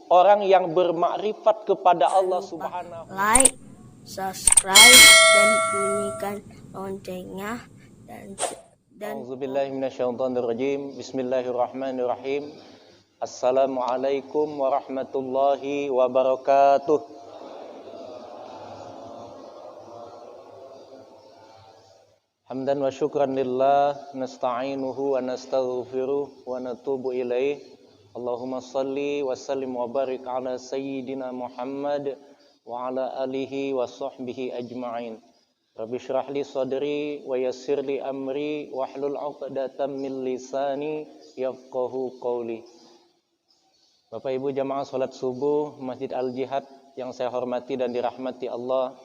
orang yang bermakrifat kepada Allah Subhanahu. Like, subscribe, dan bunyikan loncengnya dan A'udzubillahi minasyaitonirrajim. Bismillahirrahmanirrahim. Assalamualaikum warahmatullahi wabarakatuh. Hamdan wa syukran lillah, nasta'inuhu wa nastaghfiruh wa natubu ilaih. Allahumma salli wa sallim wa barik ala sayyidina Muhammad wa ala alihi wa sahbihi ajma'in. Rabbi syrah li sadri wa yassir li amri wa hlul 'uqdatam min lisani yafqahu qawli. Bapak Ibu jamaah salat subuh Masjid Al-Jihad yang saya hormati dan dirahmati Allah.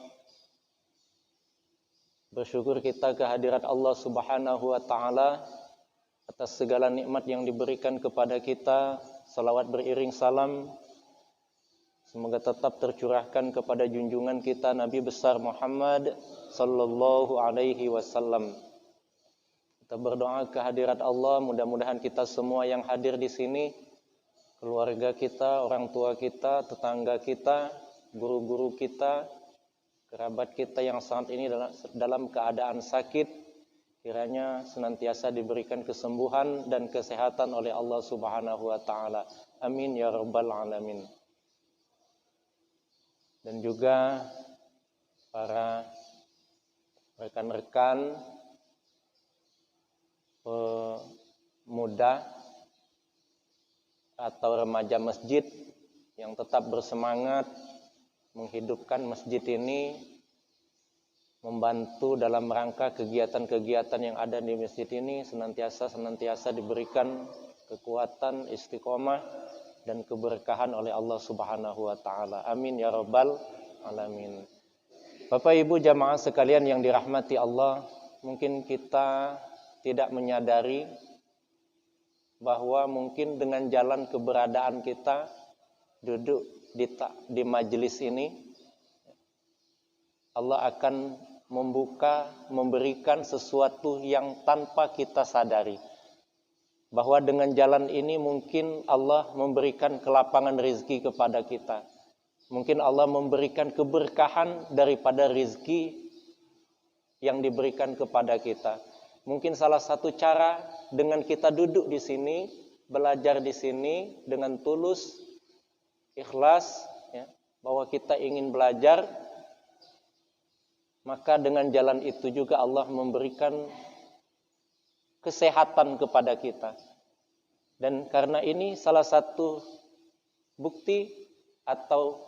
Bersyukur kita kehadirat Allah Subhanahu wa taala atas segala nikmat yang diberikan kepada kita. Salawat beriring salam semoga tetap tercurahkan kepada junjungan kita Nabi besar Muhammad sallallahu alaihi wasallam. Kita berdoa kehadirat Allah, mudah-mudahan kita semua yang hadir di sini, keluarga kita, orang tua kita, tetangga kita, guru-guru kita, kerabat kita yang saat ini dalam keadaan sakit, kiranya senantiasa diberikan kesembuhan dan kesehatan oleh Allah Subhanahu wa taala. Amin ya rabbal alamin. Dan juga para rekan-rekan pemuda atau remaja masjid yang tetap bersemangat menghidupkan masjid ini, membantu dalam rangka kegiatan-kegiatan yang ada di masjid ini, senantiasa diberikan kekuatan, istiqomah dan keberkahan oleh Allah Subhanahu wa taala. Amin ya rabbal alamin. Bapak Ibu jamaah sekalian yang dirahmati Allah, mungkin kita tidak menyadari bahwa mungkin dengan jalan keberadaan kita duduk di majelis ini, Allah akan memberikan sesuatu yang tanpa kita sadari. Bahwa dengan jalan ini mungkin Allah memberikan kelapangan rezeki kepada kita. Mungkin Allah memberikan keberkahan daripada rezeki yang diberikan kepada kita. Mungkin salah satu cara dengan kita duduk di sini, belajar di sini dengan tulus, ikhlas, ya, bahwa kita ingin belajar, maka dengan jalan itu juga Allah memberikan kesehatan kepada kita. Dan karena ini salah satu bukti atau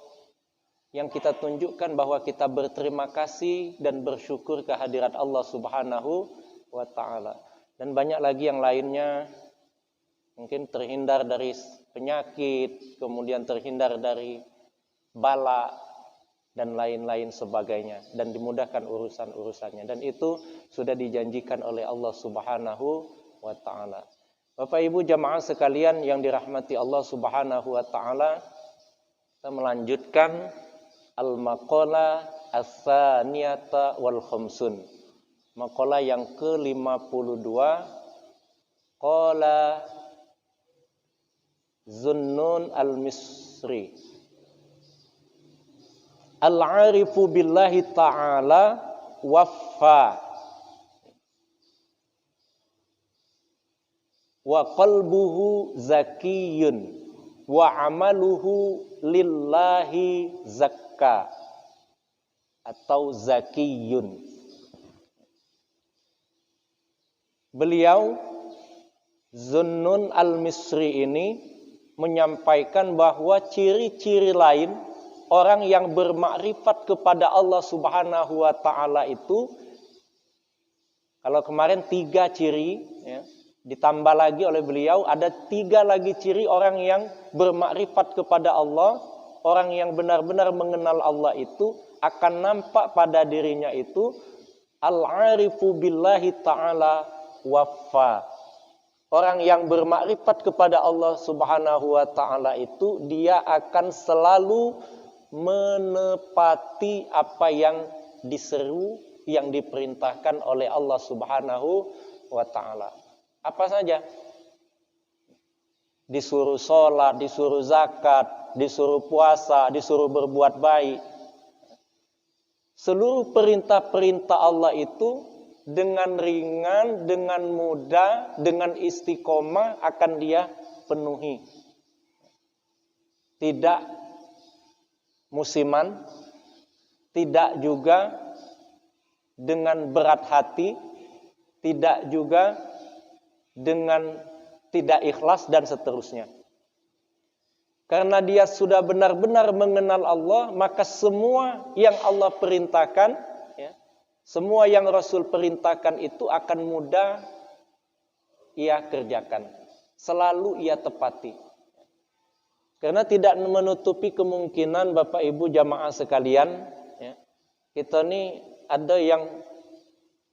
yang kita tunjukkan bahwa kita berterima kasih dan bersyukur kehadirat Allah Subhanahu wa ta'ala. Dan banyak lagi yang lainnya, mungkin terhindar dari penyakit, kemudian terhindar dari bala dan lain-lain sebagainya, dan dimudahkan urusan-urusannya, dan itu sudah dijanjikan oleh Allah Subhanahu wa ta'ala. Bapak Ibu jamaah sekalian yang dirahmati Allah Subhanahu wa ta'ala, kita melanjutkan al-maqalah as-saniyata wal khamsun, maqalah yang ke-52. Qala Zunnun al-Misri, al-arifu billahi ta'ala waffa wa qalbuhu zakiyun wa amaluhu lillahi zakka atau zakiyun. Beliau Zunnun al-Misri ini menyampaikan bahwa ciri-ciri lain orang yang bermakrifat kepada Allah Subhanahu wa ta'ala itu, kalau kemarin 3 ciri, ya, ditambah lagi oleh beliau ada 3 lagi ciri orang yang bermakrifat kepada Allah, orang yang benar-benar mengenal Allah itu akan nampak pada dirinya itu al-arifu billahi ta'ala waffa. Orang yang bermakrifat kepada Allah Subhanahu wa ta'ala itu dia akan selalu menepati apa yang diseru, yang diperintahkan oleh Allah Subhanahu wa ta'ala. Apa saja? disuruh sholat, disuruh zakat, disuruh puasa, disuruh berbuat baik. Seluruh perintah-perintah Allah itu dengan ringan, dengan mudah, dengan istiqomah akan dia penuhi. Tidak musiman, tidak juga dengan berat hati, tidak juga dengan tidak ikhlas dan seterusnya. Karena dia sudah benar-benar mengenal Allah, maka semua yang Allah perintahkan, ya, semua yang Rasul perintahkan itu akan mudah ia kerjakan. Selalu ia tepati. Karena tidak menutupi kemungkinan Bapak Ibu jamaah sekalian, ya, kita ini ada yang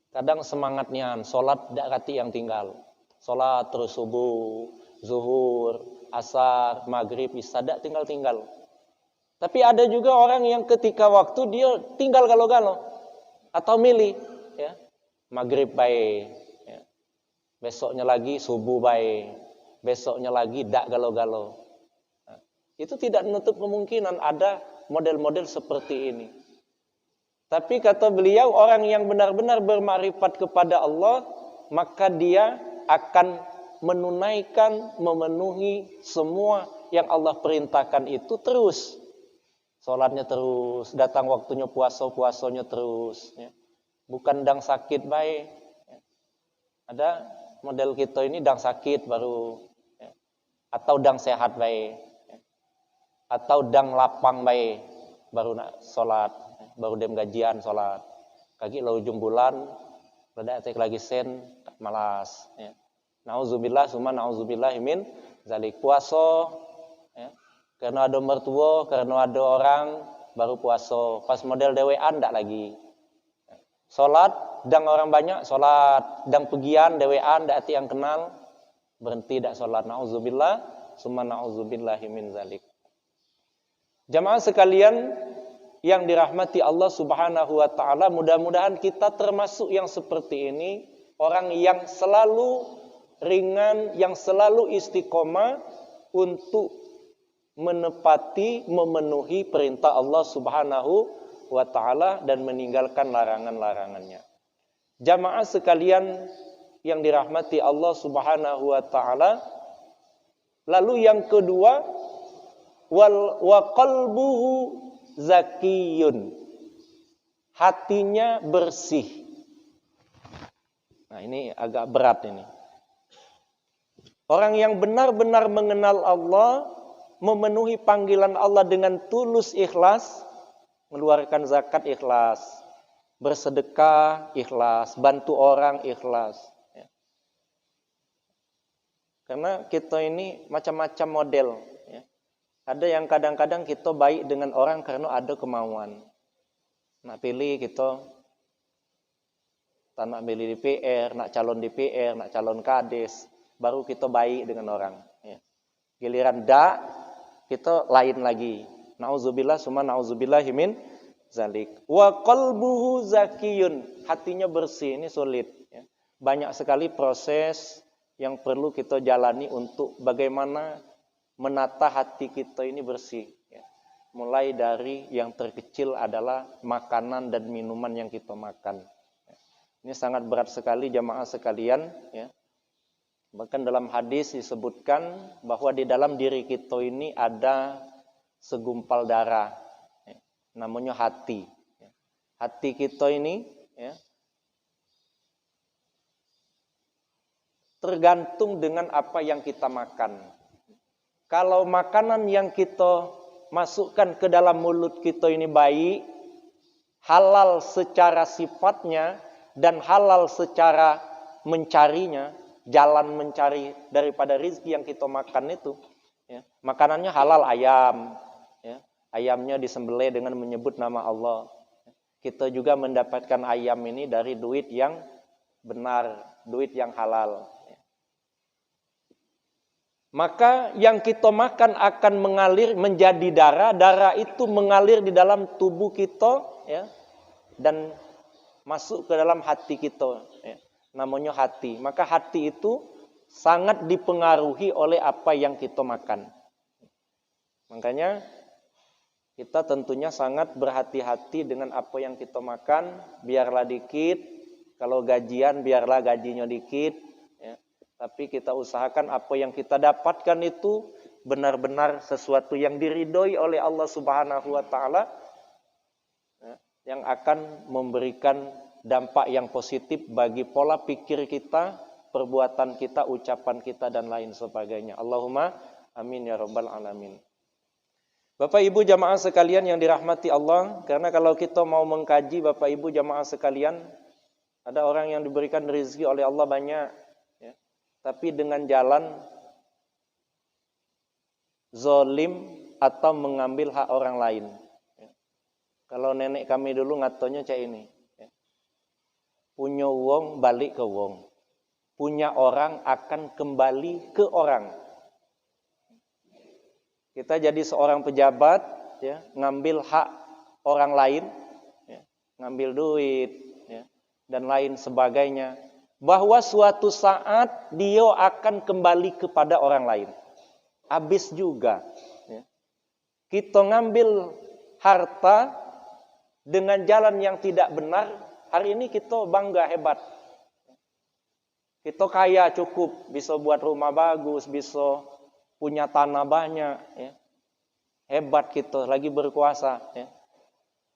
kadang semangatnya sholat tidak kati yang tinggal. Sholat terus subuh, zuhur, asar, maghrib, isya tidak tinggal-tinggal. Tapi ada juga orang yang ketika waktu dia tinggal galau-galau atau milih, ya, maghrib baik, ya, besoknya lagi subuh baik, besoknya lagi dak galau-galau. Nah, itu tidak menutup kemungkinan ada model-model seperti ini. Tapi kata beliau, orang yang benar-benar bermakrifat kepada Allah, maka dia akan menunaikan, memenuhi semua yang Allah perintahkan itu terus. Sholatnya terus, datang waktunya puasanya terus. Ya. Bukan dang sakit baik. Ya. Ada model kita ini dang sakit baru. Ya. Atau dang sehat baik. Ya. Atau dang lapang baik. Baru nak sholat. Ya. Baru dem gajian sholat. Kaki lau ujung bulan, rada atek lagi sen, malas. Ya. Nauzubillah, summa nauzubillah min zalik. Puasa, ya. Karena ada mertua, karena ada orang, baru puasa. Pas model dewean ndak lagi. Salat, dang orang banyak, salat. Dang pegian, dewean, ndak hati yang kenal, berhenti ndak salat. Nauzubillah, summa nauzubillah min zalik. Jamaah sekalian yang dirahmati Allah Subhanahu wa taala, mudah-mudahan kita termasuk yang seperti ini, orang yang selalu ringan, yang selalu istiqomah untuk menepati, memenuhi perintah Allah Subhanahu wa ta'ala dan meninggalkan larangan-larangannya. Jamaah sekalian yang dirahmati Allah Subhanahu wa ta'ala, lalu yang kedua, wa qalbuhu zakiyun, hatinya bersih. Nah, ini agak berat ini. Orang yang benar-benar mengenal Allah, memenuhi panggilan Allah dengan tulus ikhlas, mengeluarkan zakat ikhlas, bersedekah ikhlas, bantu orang ikhlas. Ya. Karena kita ini macam-macam model. Ya. Ada yang kadang-kadang kita baik dengan orang karena ada kemauan. Nak pilih kita, tak nak pilih DPR, nak calon DPR, nak calon kades, baru kita baik dengan orang. Ya. Giliran dak, kita lain lagi. Nauzubillah, summa nauzubillah min zalik. Wa qalbuhu zakiyun, hatinya bersih, ini sulit. Ya. Banyak sekali proses yang perlu kita jalani untuk bagaimana menata hati kita ini bersih. Ya. Mulai dari yang terkecil adalah makanan dan minuman yang kita makan. Ya. Ini sangat berat sekali jamaah sekalian. Ya. Bahkan dalam hadis disebutkan bahwa di dalam diri kita ini ada segumpal darah, ya, namanya hati. Ya. Hati kita ini, ya, tergantung dengan apa yang kita makan. Kalau makanan yang kita masukkan ke dalam mulut kita ini baik, halal secara sifatnya dan halal secara mencarinya, jalan mencari daripada rizki yang kita makan itu, ya. Makanannya halal ayam, ya. Ayamnya disembelih dengan menyebut nama Allah. Kita juga mendapatkan ayam ini dari duit yang benar, duit yang halal. Ya. Maka yang kita makan akan mengalir menjadi darah, darah itu mengalir di dalam tubuh kita, ya, dan masuk ke dalam hati kita. Ya. Namanya hati. Maka hati itu sangat dipengaruhi oleh apa yang kita makan. Makanya kita tentunya sangat berhati-hati dengan apa yang kita makan, biarlah dikit, kalau gajian biarlah gajinya dikit, ya. Tapi kita usahakan apa yang kita dapatkan itu benar-benar sesuatu yang diridhoi oleh Allah Subhanahu wa Ta'ala, ya, yang akan memberikan dampak yang positif bagi pola pikir kita, perbuatan kita, ucapan kita, dan lain sebagainya. Allahumma amin ya rabbal alamin. Bapak Ibu jamaah sekalian yang dirahmati Allah, karena kalau kita mau mengkaji Bapak Ibu jamaah sekalian, ada orang yang diberikan rezeki oleh Allah banyak, ya, tapi dengan jalan zolim atau mengambil hak orang lain. Ya. Kalau nenek kami dulu ngatonya cak ini, ya, punya wong balik ke wong, punya orang akan kembali ke orang. Kita jadi seorang pejabat, ya, ngambil hak orang lain, ya, ngambil duit, ya, dan lain sebagainya. Bahwa suatu saat dia akan kembali kepada orang lain. Habis juga. Ya. Kita ngambil harta dengan jalan yang tidak benar, hari ini kita bangga hebat. Kita kaya cukup, bisa buat rumah bagus, bisa punya tanah banyak, ya. Hebat kita, lagi berkuasa, ya.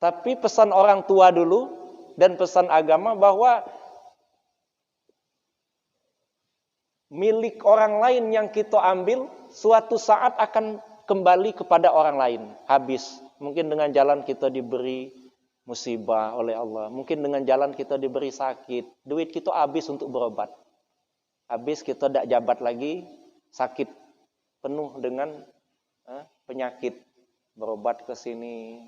Tapi pesan orang tua dulu dan pesan agama bahwa milik orang lain yang kita ambil suatu saat akan kembali kepada orang lain, habis. Mungkin dengan jalan kita diberi musibah oleh Allah, mungkin dengan jalan kita diberi sakit, duit kita habis untuk berobat, habis kita tidak jabat lagi, sakit penuh dengan penyakit, berobat ke sini,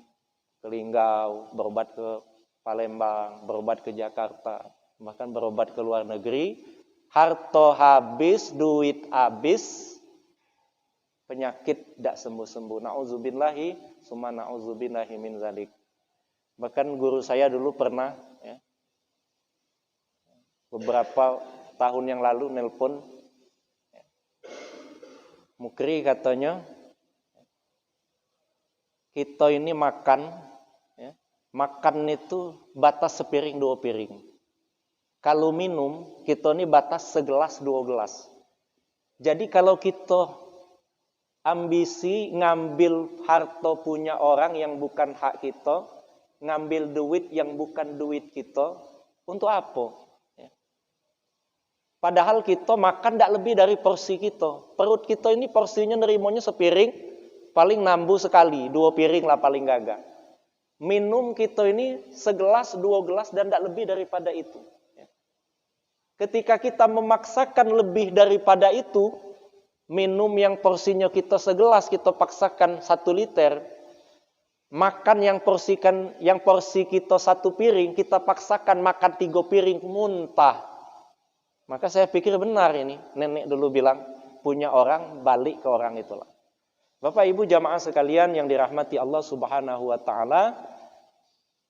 ke Linggau, berobat ke Palembang, berobat ke Jakarta, bahkan berobat ke luar negeri, harta habis, duit habis, penyakit tidak sembuh-sembuh. Na'udzubillahi, summa na'udzubillahi min zalik. Bahkan guru saya dulu pernah, ya, beberapa tahun yang lalu nelpon, Mukri katanya, kita ini makan, ya, makan itu batas sepiring 2 piring. Kalau minum, kita ini batas segelas 2 gelas. Jadi kalau kita ambisi ngambil harta punya orang yang bukan hak kita, ngambil duit yang bukan duit kita, untuk apa? Padahal kita makan tidak lebih dari porsi kita. Perut kita ini porsinya nerimanya sepiring, paling nambu sekali, 2 piring lah paling gagah. Minum kita ini segelas, 2 gelas dan tidak lebih daripada itu. Ketika kita memaksakan lebih daripada itu, minum yang porsinya kita segelas, kita paksakan 1 liter. Makan yang porsi kita 1 piring, kita paksakan makan 3 piring, muntah. Maka saya pikir benar ini, nenek dulu bilang, punya orang balik ke orang itulah. Bapak Ibu jamaah sekalian yang dirahmati Allah Subhanahu wa Ta'ala,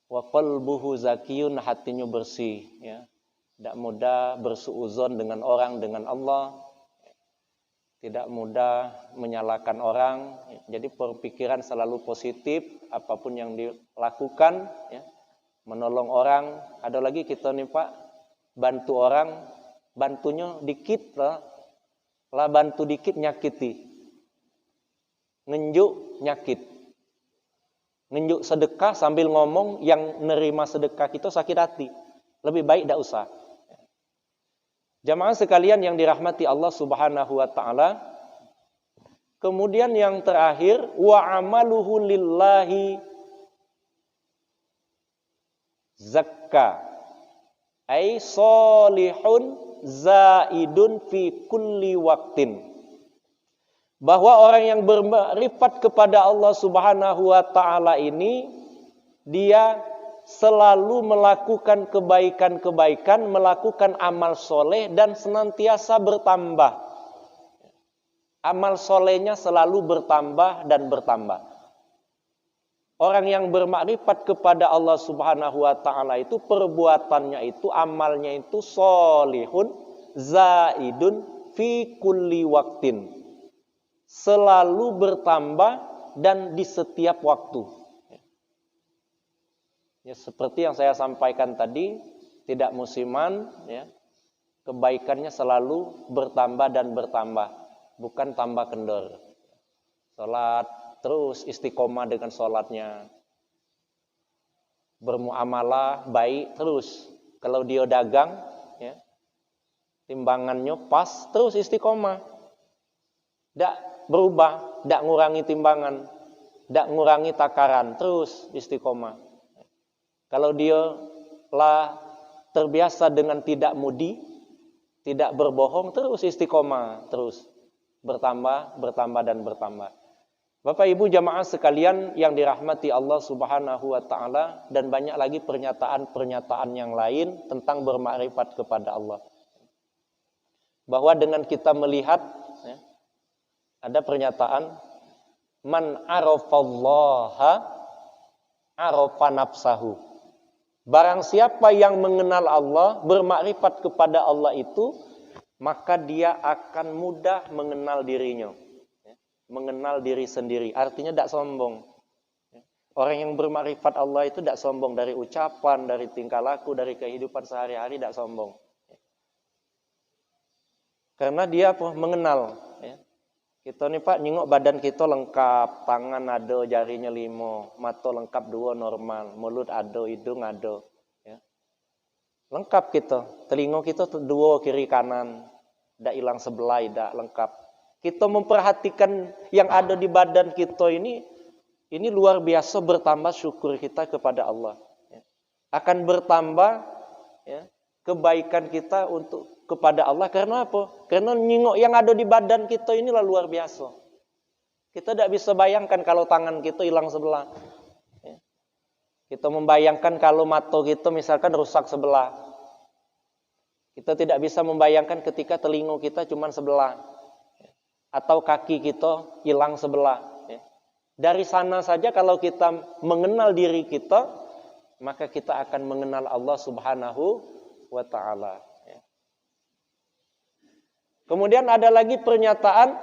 wa qalbuhu zakiyun, hatinya bersih, ya. Tidak mudah bersuuzon dengan orang, dengan Allah. Tidak mudah menyalahkan orang. Jadi berpikiran selalu positif, apapun yang dilakukan, ya. Menolong orang. Ada lagi kita nih Pak, bantu orang, bantunya dikit lah bantu dikit nyakiti, ngenjuk nyakit, ngenjuk sedekah sambil ngomong yang nerima sedekah kita sakit hati, lebih baik tidak usah. Jamaah sekalian yang dirahmati Allah Subhanahu wa Ta'ala, kemudian yang terakhir, wa amaluhu lillahi zakka, ay solihun zaidun fi kulli waktin. Bahwa orang yang bermakrifat kepada Allah Subhanahu wa Ta'ala ini, dia selalu melakukan kebaikan-kebaikan, melakukan amal soleh dan senantiasa bertambah. Amal solehnya selalu bertambah dan bertambah. Orang yang bermakrifat kepada Allah Subhanahu wa Ta'ala itu perbuatannya itu, amalnya itu solihun zaidun fi kulli waktin, selalu bertambah dan di setiap waktu. Ya, seperti yang saya sampaikan tadi, tidak musiman, ya, kebaikannya selalu bertambah dan bertambah, bukan tambah kendor. Salat terus istiqomah dengan salatnya, bermuamalah baik terus. Kalau dia dagang, ya, timbangannya pas, terus istiqomah. Tidak berubah, tidak ngurangi timbangan, tidak ngurangi takaran, terus istiqomah. Kalau dia lah terbiasa dengan tidak mudi, tidak berbohong, terus istiqomah, terus bertambah, bertambah dan bertambah. Bapak Ibu jamaah sekalian yang dirahmati Allah Subhanahu wa taala, dan banyak lagi pernyataan-pernyataan yang lain tentang bermakrifat kepada Allah. Bahwa dengan kita melihat, ya, ada pernyataan man arafallaha arafa nafsahu. Barang siapa yang mengenal Allah, bermakrifat kepada Allah itu, maka dia akan mudah mengenal dirinya. Mengenal diri sendiri, artinya tidak sombong. Orang yang bermakrifat Allah itu tidak sombong dari ucapan, dari tingkah laku, dari kehidupan sehari-hari, tidak sombong. Karena dia mengenal. Kita nih Pak, nyengok badan kita lengkap, tangan ada, jarinya 5, mata lengkap 2 normal, mulut ada, hidung ada. Lengkap kita, telinga kita 2 kiri kanan, tidak hilang sebelah, tidak lengkap. Kita memperhatikan yang ada di badan kita ini luar biasa bertambah syukur kita kepada Allah. Akan bertambah, ya, kebaikan kita kepada Allah. Karena apa? Karena nyingok yang ada di badan kita inilah luar biasa. Kita tidak bisa bayangkan kalau tangan kita hilang sebelah. Kita membayangkan kalau mata kita misalkan rusak sebelah. Kita tidak bisa membayangkan ketika telinga kita cuma sebelah. Atau kaki kita hilang sebelah. Dari sana saja kalau kita mengenal diri kita, maka kita akan mengenal Allah Subhanahu wa ta'ala. Kemudian ada lagi pernyataan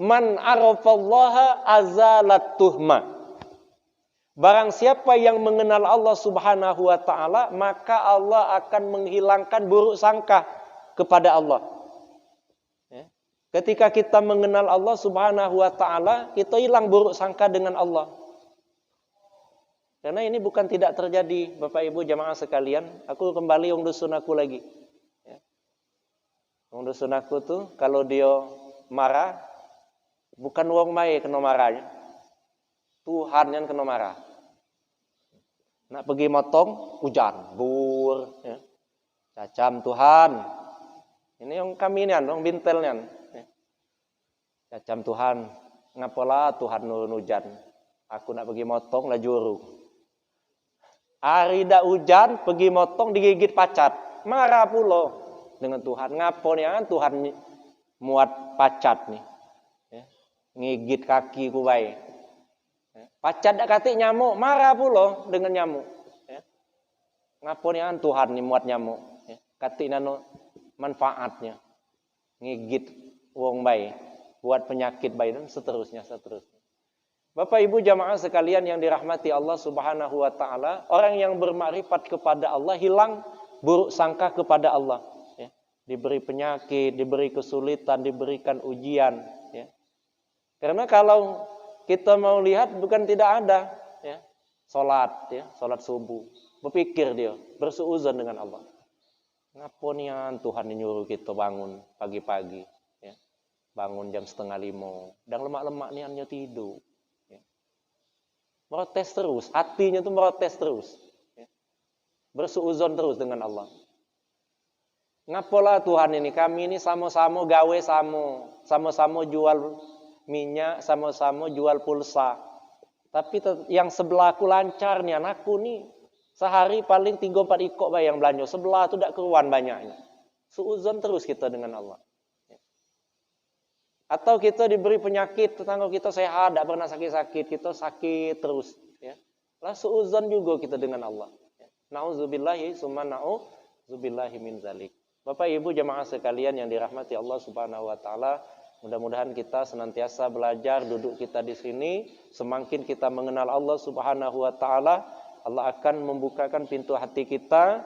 man arafallaha azalat tuhma. Barang siapa yang mengenal Allah Subhanahu wa ta'ala, maka Allah akan menghilangkan buruk sangka kepada Allah. Ketika kita mengenal Allah Subhanahu wa ta'ala, kita hilang buruk sangka dengan Allah. Karena ini bukan tidak terjadi, Bapak Ibu jamaah sekalian. Aku kembali wong dusun aku lagi. Wong dusun aku tuh kalau dia marah, bukan wong mai kena marahnya, Tuhan yang kena marah. Nak pergi motong, hujan, bur, ya. Cacam Tuhan. Ini yang kami ni, yang bintelnya. Cacam Tuhan, ngapalah Tuhan nurun hujan. Aku nak pergi motong lah juru. Hari dah hujan, pergi motong digigit pacat. Marah pula dengan Tuhan. Ngapanya Tuhan muat pacat nih. Ngigit kaki ku baik. Pacat dak katik nyamuk, marah pula dengan nyamuk. Ngapanya Tuhan nih muat nyamuk. Katik nano manfaatnya. Ngigit wong baik. Buat penyakit baik dan seterusnya. Bapak Ibu jamaah sekalian yang dirahmati Allah Subhanahu wa ta'ala, orang yang bermakrifat kepada Allah hilang buruk sangka kepada Allah. Diberi penyakit, diberi kesulitan, diberikan ujian. Karena kalau kita mau lihat bukan tidak ada. Salat subuh. Berpikir dia, bersuuzon dengan Allah. Ngaponian Tuhan nyuruh kita bangun pagi-pagi. Bangun jam 4:30, dan lemak-lemak ni hanya tidur. Protes terus, hatinya tu protes terus. Bersuuzon terus dengan Allah. Ngapalah Tuhan ini, kami ini sama-sama gawe sama-sama jual minyak, sama-sama jual pulsa. Tapi yang sebelahku lancar nih, anakku nih sehari paling 3-4 ikok yang belanja, sebelah tu tak keruan banyaknya. Suuzon terus kita dengan Allah. Atau kita diberi penyakit, tetangga kita sehat, tidak pernah sakit-sakit, kita sakit terus. Lah suuzon juga kita dengan Allah. Nauzubillahi summa nauzubillahi min zalik. Bapak Ibu jamaah sekalian yang dirahmati Allah Subhanahu wa taala, mudah-mudahan kita senantiasa belajar, duduk kita di sini, semakin kita mengenal Allah Subhanahu wa taala, Allah akan membukakan pintu hati kita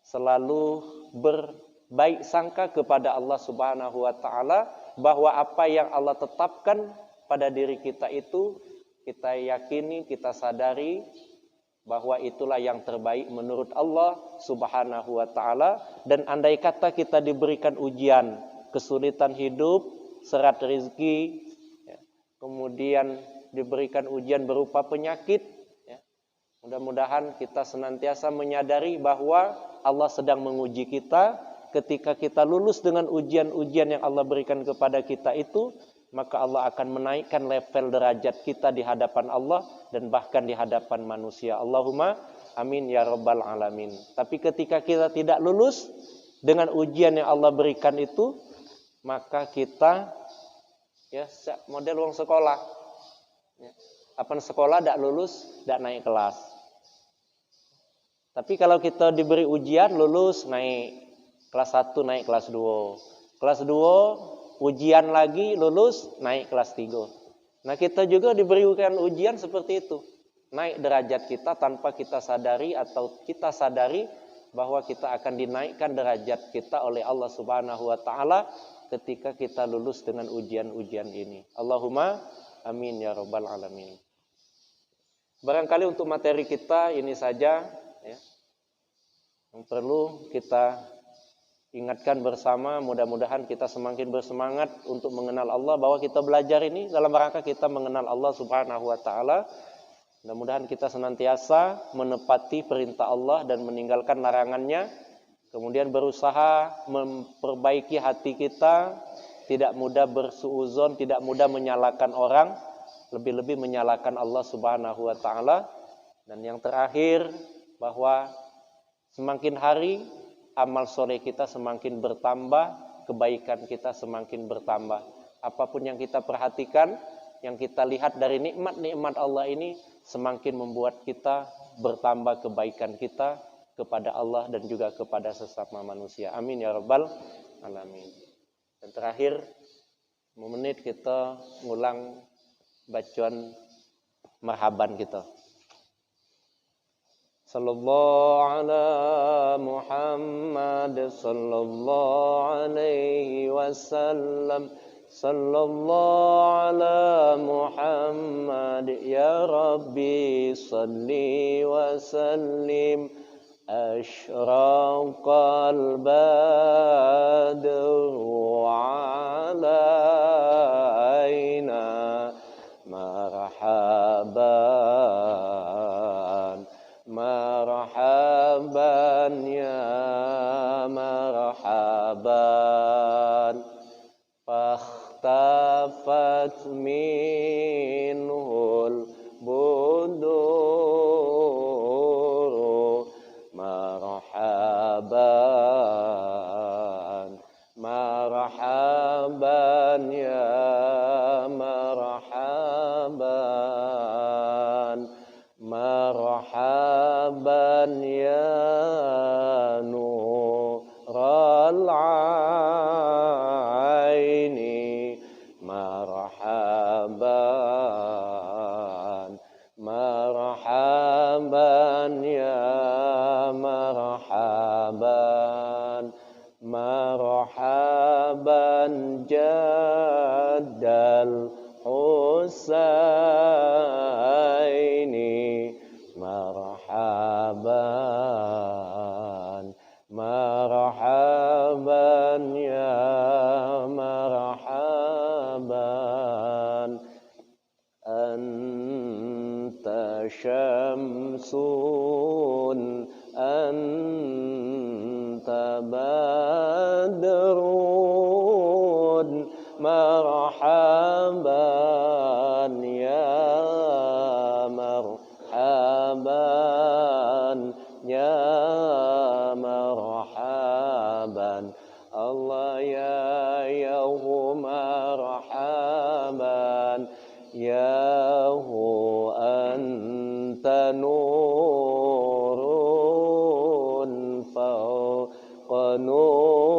selalu berbaik sangka kepada Allah Subhanahu wa taala, bahwa apa yang Allah tetapkan pada diri kita itu kita yakini, kita sadari bahwa itulah yang terbaik menurut Allah Subhanahu wa taala. Dan andai kata kita diberikan ujian, kesulitan hidup, serat rezeki, ya, kemudian diberikan ujian berupa penyakit, ya, mudah-mudahan kita senantiasa menyadari bahwa Allah sedang menguji kita. Ketika kita lulus dengan ujian-ujian yang Allah berikan kepada kita itu, maka Allah akan menaikkan level derajat kita di hadapan Allah dan bahkan di hadapan manusia. Allahumma amin ya rabbal alamin. Tapi ketika kita tidak lulus dengan ujian yang Allah berikan itu, maka kita ya model wong sekolah. Ya, apa sekolah tidak lulus, tidak naik kelas. Tapi kalau kita diberi ujian, lulus, naik kelas 1, naik kelas 2. Kelas 2 ujian lagi, lulus, naik kelas 3. Nah kita juga diberikan ujian seperti itu. Naik derajat kita tanpa kita sadari atau kita sadari bahwa kita akan dinaikkan derajat kita oleh Allah Subhanahu wa taala ketika kita lulus dengan ujian-ujian ini. Allahumma amin ya rabbal alamin. Barangkali untuk materi kita ini saja ya, yang perlu kita ingatkan bersama, mudah-mudahan kita semakin bersemangat untuk mengenal Allah, bahwa kita belajar ini dalam rangka kita mengenal Allah Subhanahu wa taala. Mudah-mudahan kita senantiasa menepati perintah Allah dan meninggalkan larangannya, kemudian berusaha memperbaiki hati kita, tidak mudah bersuuzon, tidak mudah menyalahkan orang, lebih-lebih menyalahkan Allah Subhanahu wa taala. Dan yang terakhir, bahwa semakin hari amal soleh kita semakin bertambah, kebaikan kita semakin bertambah. Apapun yang kita perhatikan, yang kita lihat dari nikmat-nikmat Allah ini, semakin membuat kita bertambah kebaikan kita kepada Allah dan juga kepada sesama manusia. Amin ya rabbal alamin. Dan terakhir, 5 menit kita ngulang bacaan marhaban kita. Sallallahu ala Muhammad sallallahu alaihi wasallam. Sallallahu ala Muhammad ya Rabbi salli wa sallim. Ashraqal badru alaina marhaban marhaban ya marhaban. Fakhtafat minhul buduru marhaban marhaban ya marhaban marhaban ya nural aini marhaban marhaban ya marhaban marhaban jaddal Husaini marhaban marhaban ya marhaban. Anta syamsun anta badrun marhaban ya marhaban ya marhaban. Allah ya yahu marhaban yahu anta nurun fawqa nur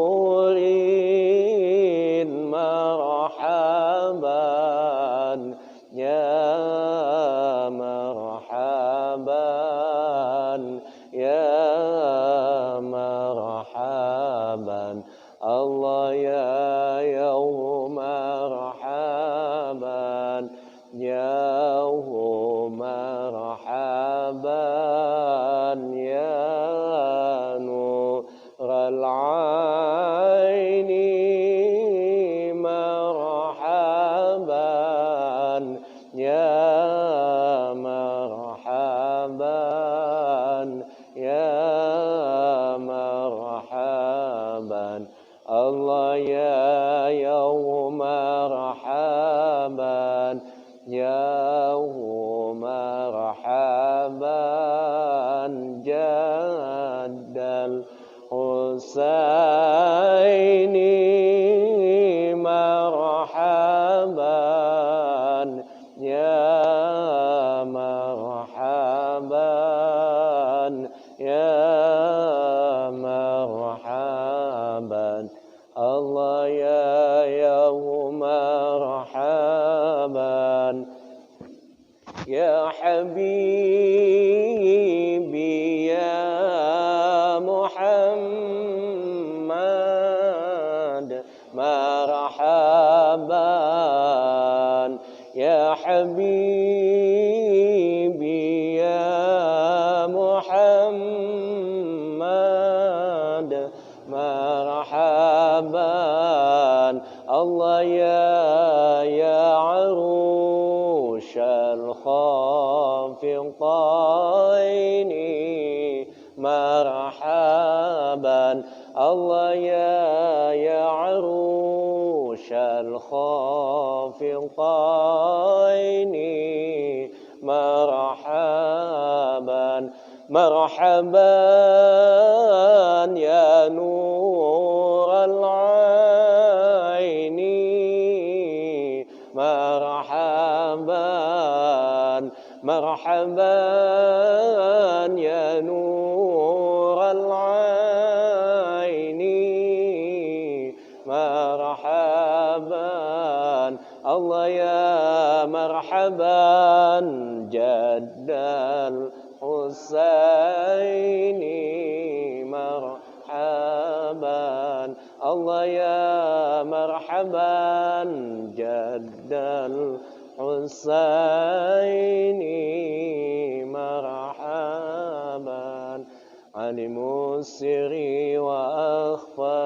يا حبيبي يا محمد مرحبا يا حبيبي يا محمد مرحبا الله يا عروش الخافقين مرحبا الله يا عروش الخافقين مرحبا مرحبا يا نور العين مرحبا مرحبا يا نور العين مرحبا الله يا مرحبا جد الحسين مرحبا الله يا مرحبا جد الحسين مرحبا علم السر وأخفى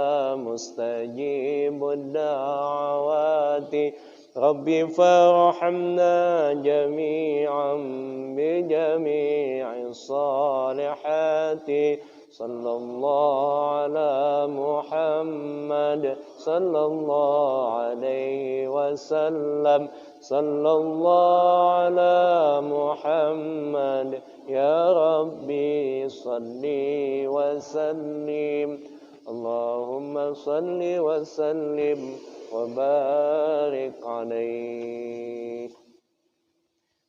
مستجيب الدعوات ربي فارحمنا جميعا بجميع الصالحات صلى الله على محمد صلى الله عليه وسلم صلى الله على محمد يا ربي صل وسلم اللهم صل وسلم وبارك عليه.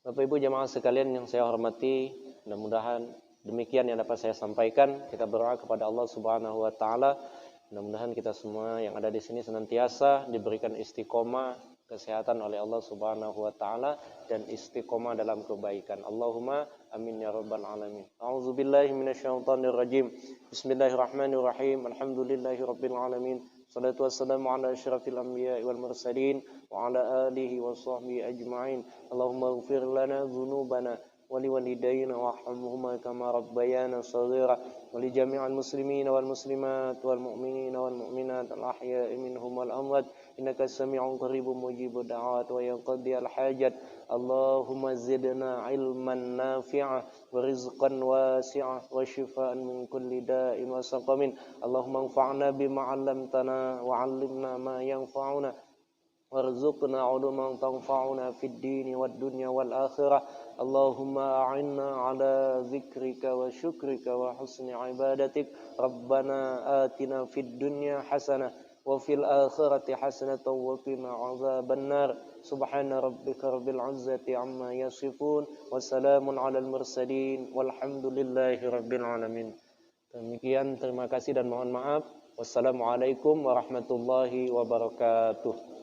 Bapak Ibu jamaah sekalian yang saya hormati, mudah-mudahan demikian yang dapat saya sampaikan. Kita berdoa kepada Allah Subhanahu wa taala. Mudah-mudahan kita semua yang ada di sini senantiasa diberikan istiqomah, kesehatan oleh Allah Subhanahu wa taala dan istiqomah dalam kebaikan. Allahumma amin ya rabbal alamin. A'udzubillahi minasyaitonir rajim. Bismillahirrahmanirrahim. Alhamdulillahi rabbil alamin. Salatu wassalamu ala asyrafil anbiya'i wal mursalin wa ala alihi wa sahbihi ajma'in. Allahumma ighfir lana dhunubana ولوالدينا وارحمهما كما ربيانا صغيرا ولجميع المسلمين والمسلمات والمؤمنين والمؤمنات الأحياء منهم والأموات إنك سميع قريب مجيب الدعوات ويقضي الحاجات اللهم زدنا علما نافعا ورزقا واسعا وشفاء من كل داء وسقم اللهم انفعنا بما علمتنا وعلمنا ما ينفعنا وارزقنا علوما تنفعنا في الدين والدنيا والآخرة اللهم أعنا على ذكرك وشكرك وحسن عبادتك ربنا آتنا في الدنيا حسنة وفي الآخرة حسنة وقنا عذاب النار سبحان ربك رب العزة عما يصفون وسلام على المرسلين والحمد لله رب العالمين. Demikian, terima kasih dan mohon maaf. Wassalamualaikum warahmatullahi wabarakatuh.